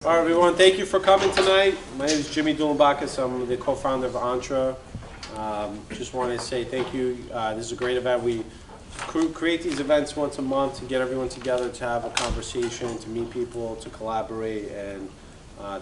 All right, everyone, thank you for coming tonight. My name is Jimmy Douloumbakis. I'm the co-founder of Entre. Just wanted to say thank you. This is a great event. We create these events once a month to get everyone together, to have a conversation, to meet people, to collaborate, and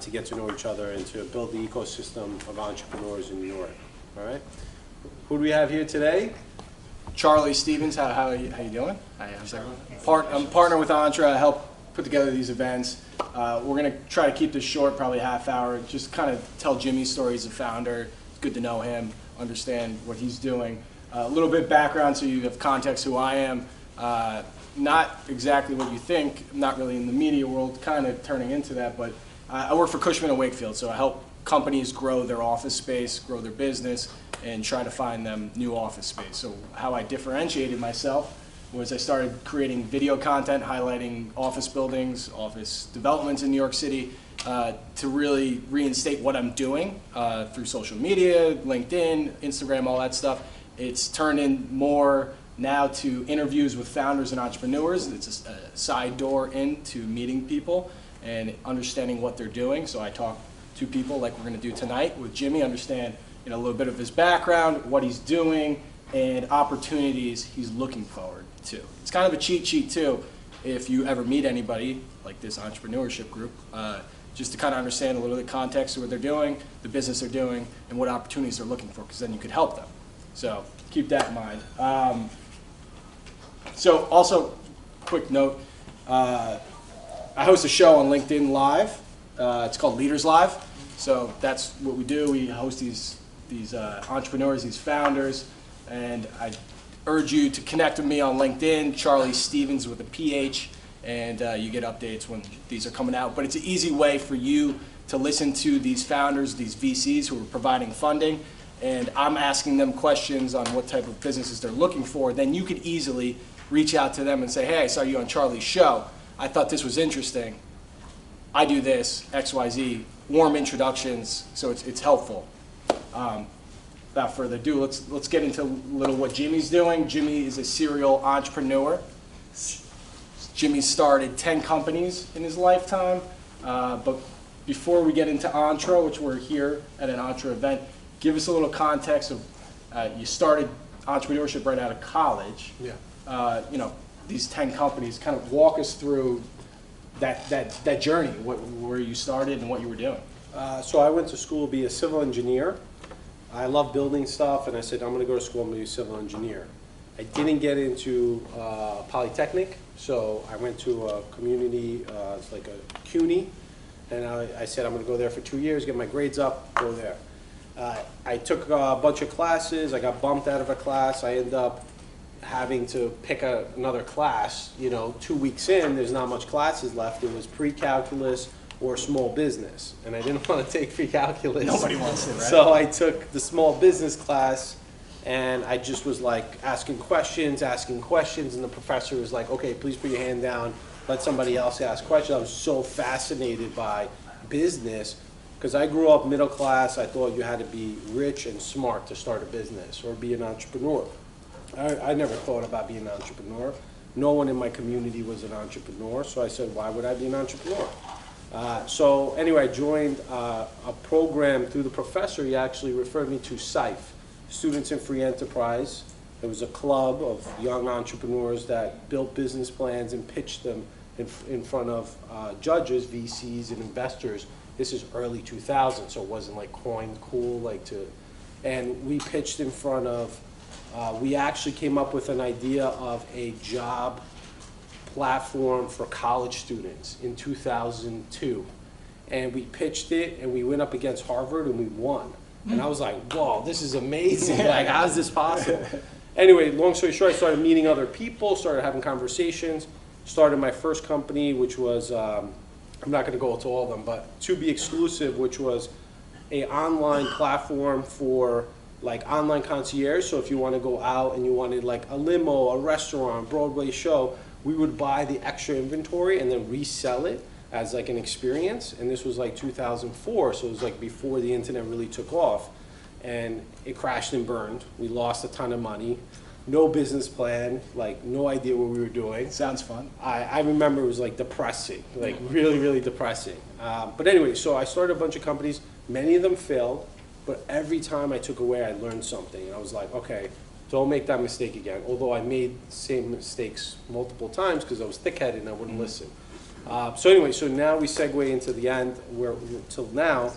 to get to know each other, and to build the ecosystem of entrepreneurs in New York. All right? Who do we have here today? Charlie Stevens. How are you doing? Hi, I'm partner with Entre. I help put together these events. We're going to try to keep this short, probably half hour. Just kind of tell Jimmy's story as a founder. It's good to know him, understand what he's doing. A little bit background so you have context who I am. Not exactly what you think. I'm not really in the media world, kind of turning into that, but I work for Cushman & Wakefield, so I help companies grow their office space, grow their business, and try to find them new office space. So how I differentiated myself was I started creating video content highlighting office buildings, office developments in New York City, to really reinstate what I'm doing through social media, LinkedIn, Instagram, all that stuff. It's turned in more now to interviews with founders and entrepreneurs. It's a side door into meeting people and understanding what they're doing. So I talk to people like we're going to do tonight with Jimmy, understand a little bit of his background, what he's doing, and opportunities he's looking forward to. It's kind of a cheat sheet too if you ever meet anybody like this entrepreneurship group, just to kind of understand a little bit of the context of what they're doing, the business they're doing, and what opportunities they're looking for, because then you could help them. So keep that in mind. So also, quick note, I host a show on LinkedIn Live. It's called Leaders Live. So that's what we do. We host these entrepreneurs, these founders, and I urge you to connect with me on LinkedIn, Charlie Stevens with a PH, and you get updates when these are coming out. But it's an easy way for you to listen to these founders, these VCs who are providing funding, and I'm asking them questions on what type of businesses they're looking for. Then you could easily reach out to them and say, hey, I saw you on Charlie's show. I thought this was interesting. I do this, X, Y, Z, warm introductions, so it's helpful. Without further ado, let's get into a little what Jimmy's doing. Jimmy is a serial entrepreneur. Jimmy started 10 companies in his lifetime. But before we get into Entre, which we're here at an Entre event, give us a little context of you started entrepreneurship right out of college. Yeah. These 10 companies. Kind of walk us through that journey, where you started and what you were doing. So I went to school to be a civil engineer. I love building stuff, and I said, I'm going to go to school and be a civil engineer. I didn't get into Polytechnic, so I went to a community, it's like a CUNY, and I said, I'm going to go there for 2 years, get my grades up, go there. I took a bunch of classes. I got bumped out of a class. I ended up having to pick another class. 2 weeks in, there's not much classes left. It was pre-calculus or small business, and I didn't want to take pre-calculus. Nobody wants to, right? So I took the small business class, and I just was like asking questions, and the professor was like, okay, please put your hand down, let somebody else ask questions. I was so fascinated by business, because I grew up middle class. I thought you had to be rich and smart to start a business or be an entrepreneur. I never thought about being an entrepreneur. No one in my community was an entrepreneur, so I said, why would I be an entrepreneur? So anyway, I joined a program through the professor. He actually referred me to SIFE, Students in Free Enterprise. It was a club of young entrepreneurs that built business plans and pitched them in front of judges, VCs, and investors. This is early 2000, so it wasn't like cool, and we pitched in front of, we actually came up with an idea of a job platform for college students in 2002, and we pitched it, and we went up against Harvard, and we won. And I was like, whoa, this is amazing. Like, how is this possible? Anyway, long story short, I started meeting other people, started having conversations, started my first company, which was, I'm not going to go into all of them, but To Be Exclusive, which was an online platform for like online concierge. So if you want to go out and you wanted like a limo, a restaurant, Broadway show, we would buy the extra inventory and then resell it as like an experience. And this was like 2004, so it was like before the internet really took off. And it crashed and burned. We lost a ton of money. no business plan, like no idea what we were doing. Sounds fun. I remember it was like depressing, like really, really depressing. But anyway, so I started a bunch of companies. Many of them failed, but every time I took away, I learned something. And I was like, okay, don't make that mistake again. Although I made the same mistakes multiple times because I was thick-headed and I wouldn't listen. So anyway, so now we segue into the end, till now,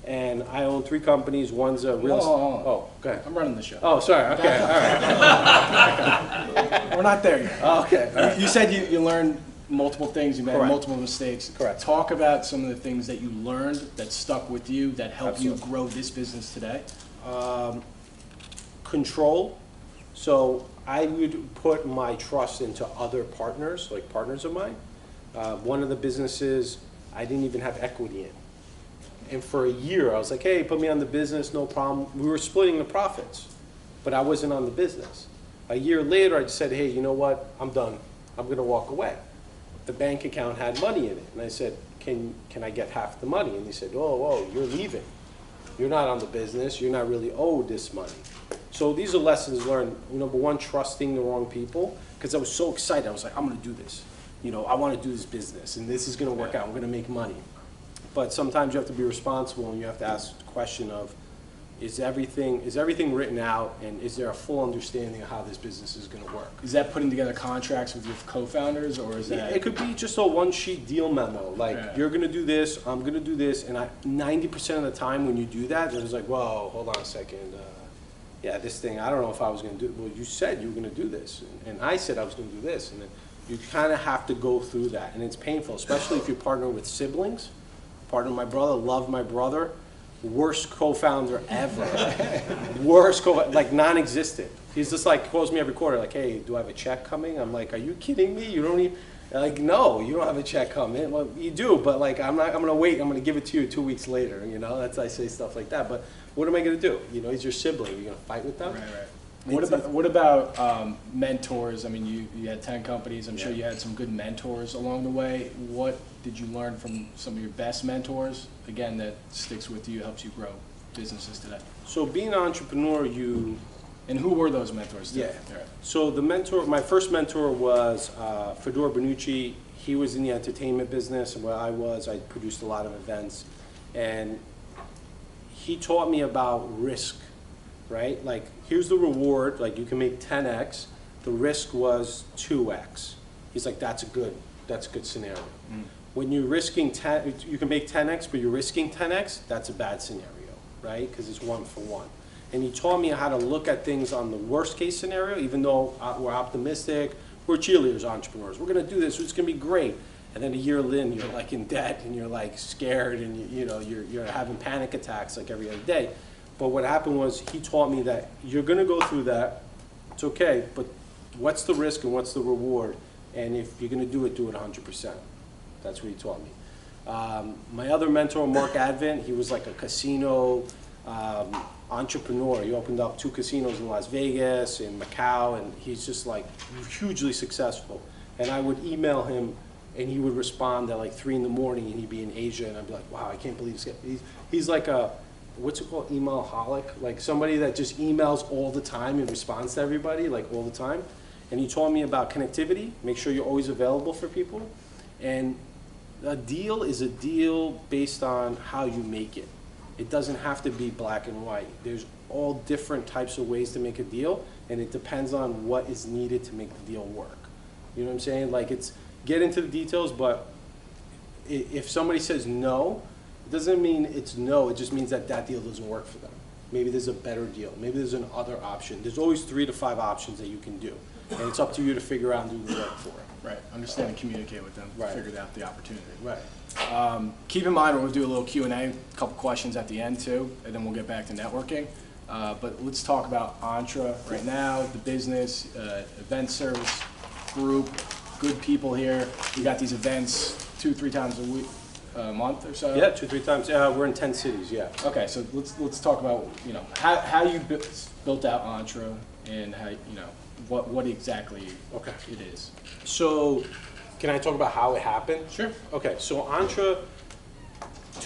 and I own 3 companies. One's a real estate. Oh, go ahead. I'm running the show. Oh, sorry. Okay, all right. We're not there yet. Oh, okay. All right. You said you learned multiple things, you made Correct. multiple mistakes. Correct. Talk about some of the things that you learned that stuck with you, that helped you Absolutely. grow this business today. Control. So I would put my trust into other partners, like partners of mine. One of the businesses I didn't even have equity in. And for a year, I was like, hey, put me on the business, no problem. We were splitting the profits, but I wasn't on the business. A year later, I just said, hey, you know what? I'm done. I'm going to walk away. The bank account had money in it. And I said, can I get half the money? And he said, oh, you're leaving. You're not on the business. You're not really owed this money. So these are lessons learned. Number one, trusting the wrong people, because I was so excited. I was like, I'm going to do this. I want to do this business, and this is going to work out. I'm going to make money. But sometimes you have to be responsible, and you have to ask the question of, is everything written out, and is there a full understanding of how this business is going to work? Is that putting together contracts with your co-founders, or is that? It could be just a one-sheet deal memo, like, you're going to do this, I'm going to do this, and 90% of the time when you do that, it was like, whoa, hold on a second. Yeah, this thing, I don't know if I was going to do it. Well, you said you were going to do this, and I said I was going to do this, and then you kind of have to go through that, and it's painful, especially if you partner with siblings. Partner with my brother, love my brother. Worst co-founder ever. Like non-existent. He's just like, calls me every quarter, like, hey, do I have a check coming? I'm like, are you kidding me? You don't even, like, no, you don't have a check coming. Well, you do, but like, I'm gonna wait, I'm gonna give it to you 2 weeks later, I say stuff like that, but what am I gonna do? He's your sibling, you're gonna fight with them? Right. What about mentors? I mean, you had 10 companies. I'm sure you had some good mentors along the way. What did you learn from some of your best mentors? Again, that sticks with you, helps you grow businesses today. So being an entrepreneur, And who were those mentors? Yeah. So my first mentor was Fedor Bonucci. He was in the entertainment business, and where I produced a lot of events. And he taught me about risk, right? Like, here's the reward, like you can make 10x, the risk was 2x. He's like, that's a good scenario. When you're risking you can make 10x, but you're risking 10x, that's a bad scenario, right? Because it's 1 for 1. And he taught me how to look at things on the worst case scenario, even though we're optimistic, we're cheerleaders, entrepreneurs, we're gonna do this, it's gonna be great. And then a year in, you're like in debt, and you're like scared, and you're having panic attacks like every other day. But what happened was he taught me that you're going to go through that. It's okay, but what's the risk and what's the reward? And if you're going to do it 100%. That's what he taught me. My other mentor, Mark Advent, he was like a casino entrepreneur. He opened up 2 casinos in Las Vegas, in Macau, and he's just like hugely successful. And I would email him, and he would respond at like 3 in the morning, and he'd be in Asia, and I'd be like, wow, I can't believe this guy. He's like a, what's it called, email-holic? Like somebody that just emails all the time and responds to everybody, like all the time. And he taught me about connectivity, make sure you're always available for people. And a deal is a deal based on how you make it. It doesn't have to be black and white. There's all different types of ways to make a deal, and it depends on what is needed to make the deal work. You know what I'm saying? Like, get into the details, but if somebody says no, it doesn't mean it's no, it just means that deal doesn't work for them. Maybe there's a better deal. Maybe there's another option. There's always 3 to 5 options that you can do. And it's up to you to figure out and do the work for it. Right. Understand and communicate with them. Right. Figure out the opportunity. Right. Keep in mind, we'll do a little Q&A, a couple questions at the end too, and then we'll get back to networking. But let's talk about Entre right now, the business, event service group, good people here. We got these events 2-3 times a month or so? Yeah, 2-3 times. We're in 10 cities, yeah. Okay, so let's talk about how you built out Entre and how what exactly it is. So, can I talk about how it happened? Sure. Okay, so Entre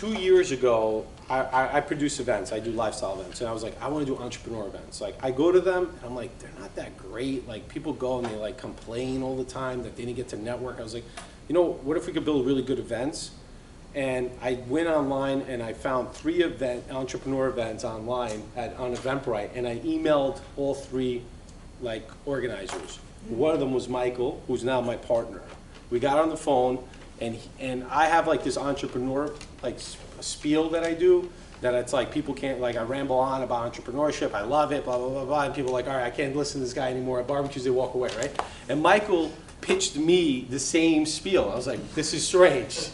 2 years ago, I produce events. I do lifestyle events, and I was like, I want to do entrepreneur events. Like, I go to them, and I'm like, they're not that great. Like, people go and they like complain all the time that they didn't get to network. I was like, you know, what if we could build really good events? And I went online and I found 3 entrepreneur events online on Eventbrite, and I emailed all 3 like organizers. One of them was Michael, who's now my partner. We got on the phone, and I have like this entrepreneur like spiel that I do, that it's like people can't, like I ramble on about entrepreneurship, I love it, blah, blah, blah, blah, and people are like, all right, I can't listen to this guy anymore. At barbecues, they walk away, right? And Michael pitched me the same spiel. I was like, this is strange.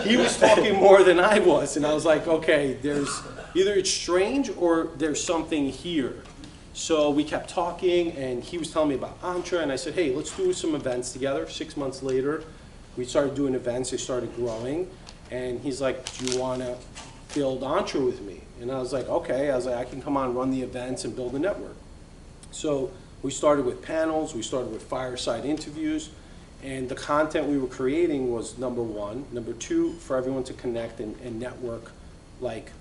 He was talking more than I was, and I was like, okay, there's either it's strange or there's something here. So we kept talking, and he was telling me about Entre, and I said, hey, let's do some events together. 6 months later, we started doing events. They started growing, and he's like, do you want to build Entre with me? And I was like, okay. I was like, I can come on, run the events, and build a network. So we started with panels. We started with fireside interviews. And the content we were creating was number 1. Number 2, for everyone to connect and network like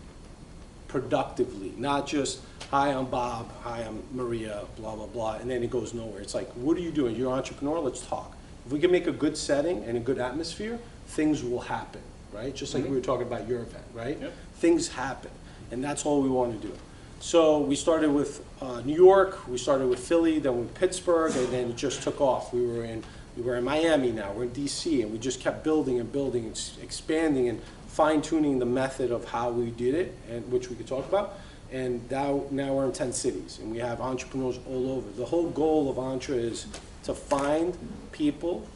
productively, not just, hi, I'm Bob, hi, I'm Maria, blah, blah, blah, and then it goes nowhere. It's like, what are you doing? You're an entrepreneur, let's talk. If we can make a good setting and a good atmosphere, things will happen, right? Just like we were talking about your event, right? Yep. Things happen, and that's all we want to do. So we started with New York, we started with Philly, then with Pittsburgh, and then it just took off. We were in Miami now, we're in DC, and we just kept building and building and expanding and fine-tuning the method of how we did it, and which we could talk about. And now we're in 10 cities, and we have entrepreneurs all over. The whole goal of Entre is to find people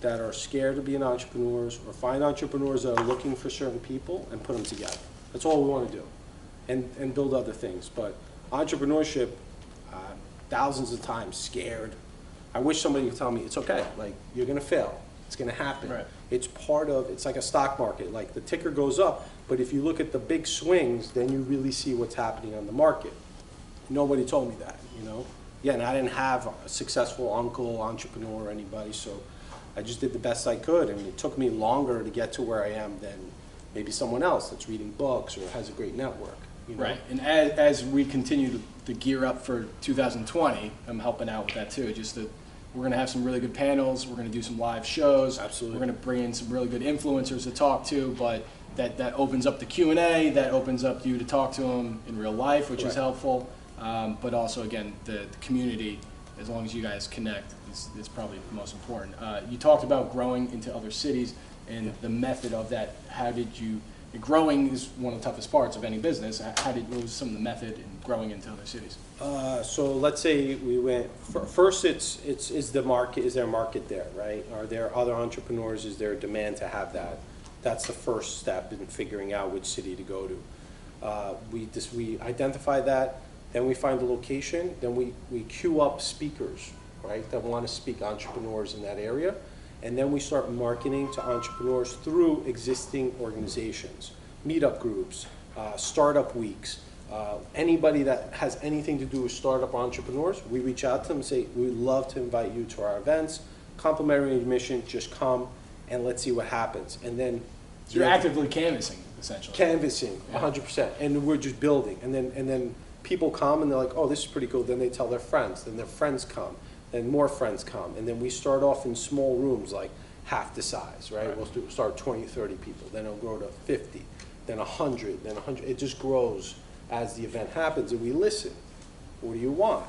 that are scared of being entrepreneurs, or find entrepreneurs that are looking for certain people and put them together. That's all we want to do, and build other things. But entrepreneurship, thousands of times scared. I wish somebody would tell me, it's okay, like, you're gonna fail, it's gonna happen. Right. It's part of, it's like a stock market, like the ticker goes up, but if you look at the big swings, then you really see what's happening on the market. Nobody told me that, you know? Yeah, and I didn't have a successful uncle, entrepreneur, or anybody, so I just did the best I could, and it took me longer to get to where I am than maybe someone else that's reading books or has a great network. You know? Right, and as we continue to gear up for 2020, I'm helping out with that too. We're going to have some really good panels. We're going to do some live shows. Absolutely. We're going to bring in some really good influencers to talk to, but that opens up the Q&A. That opens up you to talk to them in real life, which is helpful. But also, again, the community, as long as you guys connect, is probably the most important. You talked about growing into other cities and the method of that. How did you? Growing is one of the toughest parts of any business. What was some of the method in growing into other cities? So let's say we went, first is the market, is there a market there, right? Are there other entrepreneurs, is there a demand to have that? That's the first step in figuring out which city to go to. We identify that, then we find the location, then we queue up speakers, right, that want to speak entrepreneurs in that area. And then we start marketing to entrepreneurs through existing organizations, meetup groups, startup weeks, anybody that has anything to do with startup entrepreneurs. We reach out to them and say, we'd love to invite you to our events, complimentary admission, just come and let's see what happens. And then you're actively canvassing, essentially. Canvassing, 100%, and we're just building. And then people come and they're like, oh, this is pretty cool. Then they tell their friends, then their friends come. Then more friends come, and then we start off in small rooms, like half the size, right? We'll start 20, 30 people, then it'll grow to 50, then 100, then 100. It just grows as the event happens, and we listen. What do you want?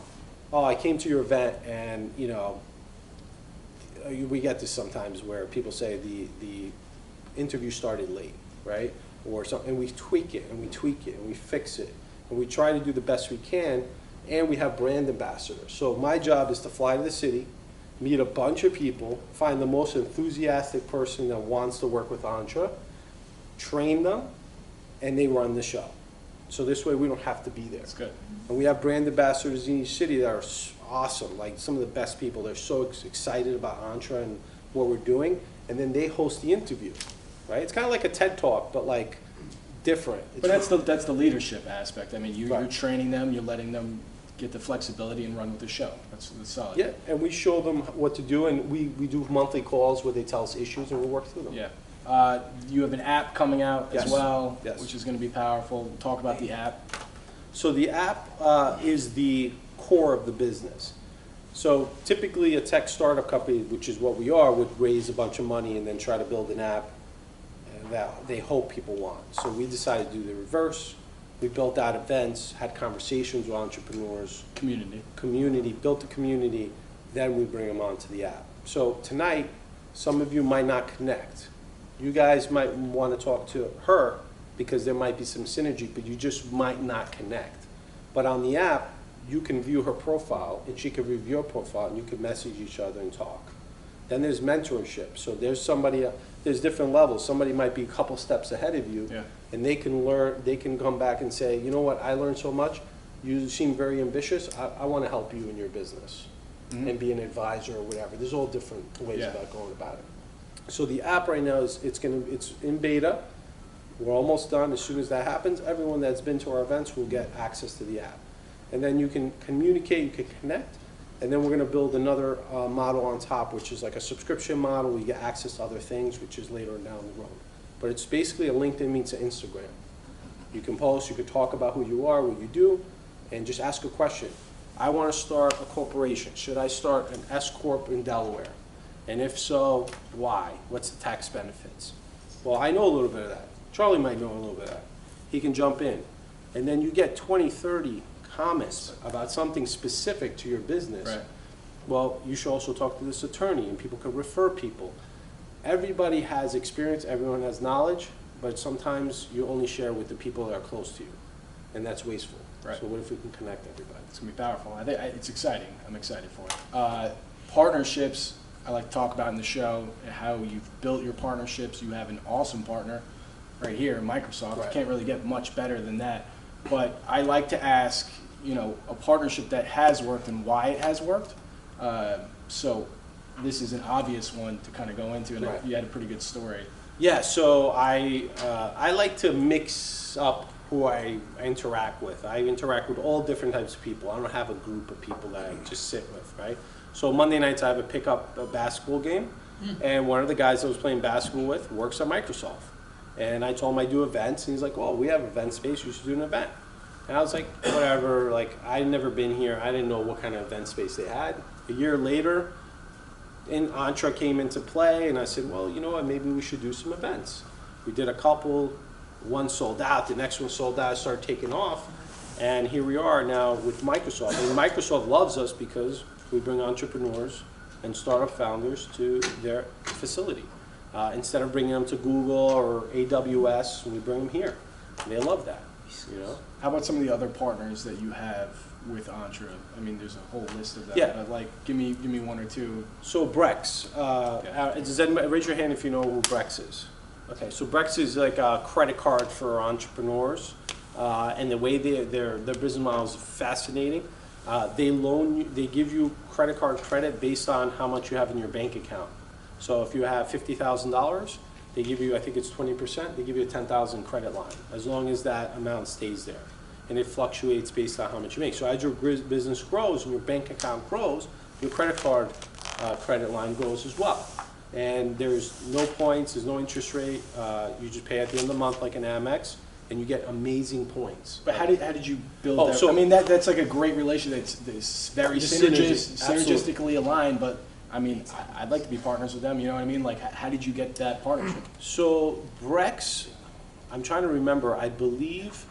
Oh, I came to your event, and you know, we get this sometimes where people say the interview started late, right? Or something, and we tweak it, and we tweak it, and we fix it, and we try to do the best we can. And we have brand ambassadors. So my job is to fly to the city, meet a bunch of people, find the most enthusiastic person that wants to work with Entre, train them, and they run the show. So this way we don't have to be there. That's good. And we have brand ambassadors in each city that are awesome, like some of the best people. They're so excited about Entre and what we're doing, and then they host the interview, right? It's kind of like a TED Talk, but like different. But that's the leadership aspect. I mean, you're training them, you're letting them get the flexibility and run with the show. That's solid. Yeah, and we show them what to do, and we do monthly calls where they tell us issues and we work through them. Yeah. You have an app coming out Yes. as well, Yes. which is going to be powerful. We'll talk about the app. So the app is the core of the business. So typically a tech startup company, which is what we are, would raise a bunch of money and then try to build an app that they hope people want. So we decided to do the reverse. We built out events, had conversations with entrepreneurs, built a community, then we bring them onto the app. So tonight, some of you might not connect. You guys might want to talk to her because there might be some synergy, but you just might not connect. But on the app, you can view her profile and she can review your profile and you can message each other and talk. Then there's mentorship. So there's somebody, there's different levels. Somebody might be a couple steps ahead of you, and they can learn, they can come back and say, you know what, I learned so much, you seem very ambitious, I want to help you in your business and be an advisor or whatever. There's all different ways about going about it. So the app right now is, it's in beta. We're almost done. As soon as that happens, everyone that's been to our events will get access to the app. And then you can communicate, you can connect, and then we're going to build another model on top, which is like a subscription model where you get access to other things, which is later down the road. But it's basically a LinkedIn meets an Instagram. You can post, you can talk about who you are, what you do, and just ask a question. I want to start a corporation. Should I start an S-Corp in Delaware? And if so, why? What's the tax benefits? Well, I know a little bit of that. Charlie might know a little bit of that. He can jump in. And then you get 20, 30 comments about something specific to your business. Right. Well, you should also talk to this attorney, and people can refer people. Everybody has experience, everyone has knowledge, but sometimes you only share with the people that are close to you, and that's wasteful. Right. So what if we can connect everybody? It's going to be powerful. I think it's exciting. I'm excited for it. Partnerships, I like to talk about in the show, how you've built your partnerships. You have an awesome partner right here, Microsoft. Right. You can't really get much better than that. But I like to ask, you know, a partnership that has worked and why it has worked. So this is an obvious one to kind of go into, and you had a pretty good story. Yeah, so I like to mix up who I interact with. I interact with all different types of people. I don't have a group of people that I just sit with, right? So Monday nights I have a pickup basketball game, and one of the guys I was playing basketball with works at Microsoft. And I told him I do events, and he's like, well, we have event space, you should do an event. And I was like, whatever, like, I'd never been here, I didn't know what kind of event space they had. A year later, Entre came into play, and I said, well, you know what, maybe we should do some events. We did a couple, one sold out, the next one sold out, started taking off, and here we are now with Microsoft. And Microsoft loves us because we bring entrepreneurs and startup founders to their facility. Instead of bringing them to Google or AWS, we bring them here. And they love that, you know? How about some of the other partners that you have with Entre? I mean, there's a whole list of them. Yeah. But like, give me one or two. So Brex, does anybody, raise your hand if you know who Brex is. Okay, so Brex is like a credit card for entrepreneurs, and the way their business model is fascinating. They loan you, they give you credit card credit based on how much you have in your bank account. So if you have $50,000, they give you, I think it's 20%, they give you a $10,000 credit line, as long as that amount stays there. And it fluctuates based on how much you make. So as your business grows and your bank account grows, your credit card credit line grows as well. And there's no points, there's no interest rate. You just pay at the end of the month like an Amex, and you get amazing points. But how did you build that? So I mean, that's like a great relationship. It's very synergistically aligned, but I mean, I'd like to be partners with them, you know what I mean? Like, how did you get that partnership? So Brex, I'm trying to remember, I believe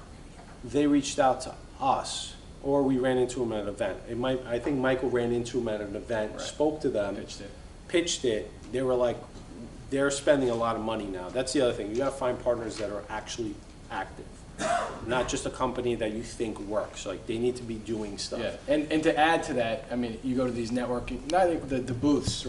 they reached out to us, or we ran into them at an event. I think Michael ran into them at an event, spoke to them, pitched it. They were like, they're spending a lot of money now. That's the other thing. You gotta find partners that are actually active, not just a company that you think works. Like, they need to be doing stuff. Yeah, and to add to that, I mean, you go to these networking, not the booths,